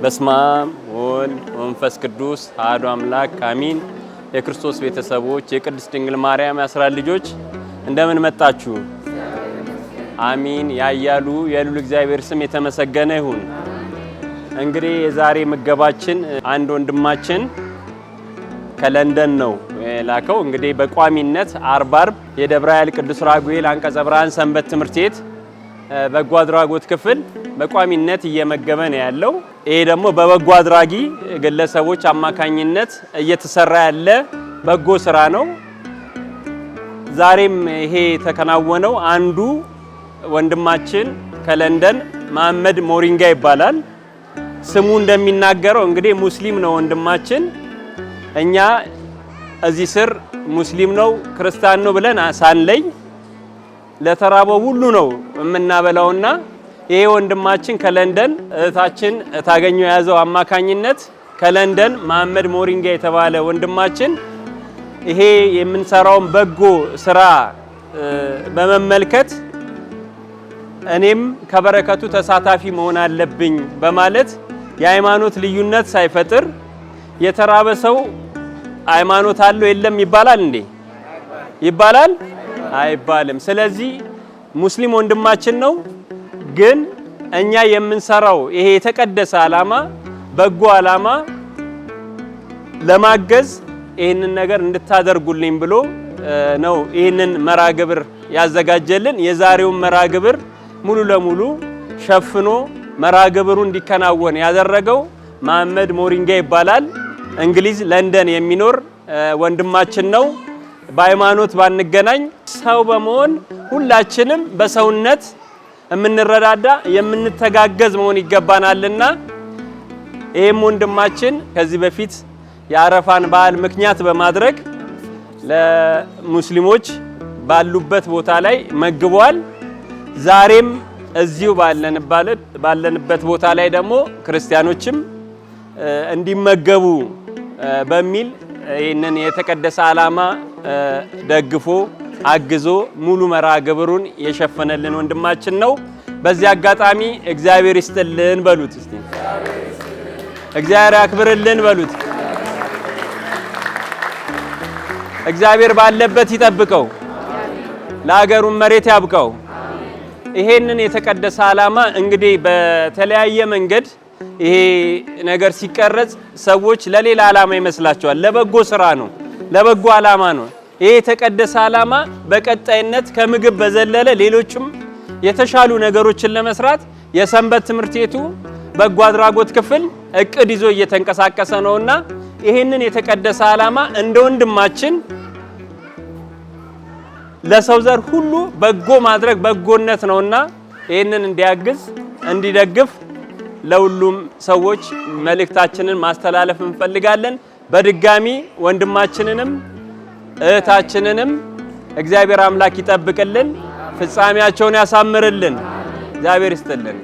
በስመ አብ ወወልድ ወመንፈስ ቅዱስ አሐዱ አምላክ አሜን። የክርስቶስ ቤተሰቦች የቅድስት ድንግል ማርያም ያስራት ልጆች እንደምን መጣችሁ? አሜን። ያያሉ የልዑል እግዚአብሔር ስም የተመሰገነ ይሁን። እንግዲህ የዛሬ ምገባችን አንድ ወንድማችን ከለንደን ነው ላከው። እንግዲህ በቋሚነት አርብ የደብረ ኃይል ቅዱስ ራጉኤል አንቀጸ ብርሃን ሰንበት ትምህርት ቤት በጎ አድራጎት ክፍል በቋሚነት እየመገበ ነው ያለው። ይሄ ደግሞ በበጎ አድራጊ ግለሰቦች አማካኝነት እየተሰራ ያለ በጎ ስራ ነው። ዛሬም ይሄ ተከናወነው አንዱ ወንድማችን ከለንደን መሐመድ ሞሪንጋ ይባላል። ስሙ እንደሚናገረው እንግዲህ ሙስሊም ነው ወንድማችን። እኛ እዚህ ስር ሙስሊም ነው ክርስቲያን ነው ብለን ሳንለይ ለተራበው ሁሉ ነው የምናበላውና ይሄ ወንድማችን ከለንደን እህታችን ታገኘው ያዘው አማካኝነት ከለንደን መሐመድ ሞሪንጋ የተባለ ወንድማችን ይሄ የምንሰራውን በጎ ስራ በመመልከት እኔም ከበረከቱ ተሳታፊ መሆን አለብኝ በማለት የሃይማኖት ልዩነት ሳይፈጥር የተራበ ሰው ሃይማኖት አለው የለም ይባላል እንዴ? ይባላል አይባልም። ስለዚህ ሙስሊም ወንድማችን ነው። ግን እኛ የምንሰራው ይሄ የተቀደሰ ዓላማ በጎ ዓላማ ለማገዝ ይሄንን ነገር እንድታደርጉልኝ ብሎ ነው ይሄንን መራግብር ያዘጋጀልን። የዛሬውን መራግብር ሙሉ ለሙሉ ሸፍኖ መራግብሩ እንዲከናወን ያደረገው መሐመድ ሞሪንጋ ይባላል። እንግሊዝ ለንደን የሚኖር ወንድማችን ነው። በሃይማኖት ባንገናኝ ሰው በመሆን ሁላችንም በሰውነት የምንረዳዳ የምንተጋገዝ መሆን ይገባናልና ይሄም ወንድማችን ከዚህ በፊት የአረፋን በዓል ምክንያት በማድረግ ለሙስሊሞች ባሉበት ቦታ ላይ መግቧል። ዛሬም እዚሁ ባለንበት ቦታ ላይ ደግሞ ክርስቲያኖችም እንዲመገቡ በሚል ይህንን የተቀደሰ ዓላማ ደግፎ አግዞ ሙሉ መርሃ ግብሩን የሸፈነልን ወንድማችን ነው። በዚህ አጋጣሚ እግዚአብሔር ይስጥልን በሉት። እስቲ እግዚአብሔር ያክብርልን በሉት። እግዚአብሔር ባለበት ይጠብቀው፣ ለሀገሩ መሬት ያብቀው። ይሄንን የተቀደሰ ዓላማ እንግዲህ በተለያየ መንገድ ይሄ ነገር ሲቀረጽ ሰዎች ለሌላ ዓላማ ይመስላቸዋል። ለበጎ ስራ ነው፣ ለበጎ ዓላማ ነው። ይሄ የተቀደሰ ዓላማ በቀጣይነት ከምግብ በዘለለ ሌሎችም የተሻሉ ነገሮችን ለመስራት የሰንበት ትምህርት ቤቱ በጎ አድራጎት ክፍል እቅድ ይዞ እየተንቀሳቀሰ ነውና ይሄንን የተቀደሰ ዓላማ እንደ ወንድማችን ለሰው ዘር ሁሉ በጎ ማድረግ በጎነት ነውና ይሄንን እንዲያግዝ እንዲደግፍ ለሁሉም ሰዎች መልእክታችንን ማስተላለፍ እንፈልጋለን። በድጋሚ ወንድማችንንም እህታችንንም እግዚአብሔር አምላክ ይጠብቅልን፣ ፍጻሜያቸውን ያሳምርልን። እግዚአብሔር ይስጥልን።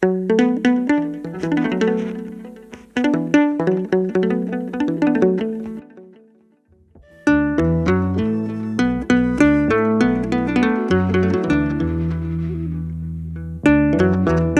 Thank you.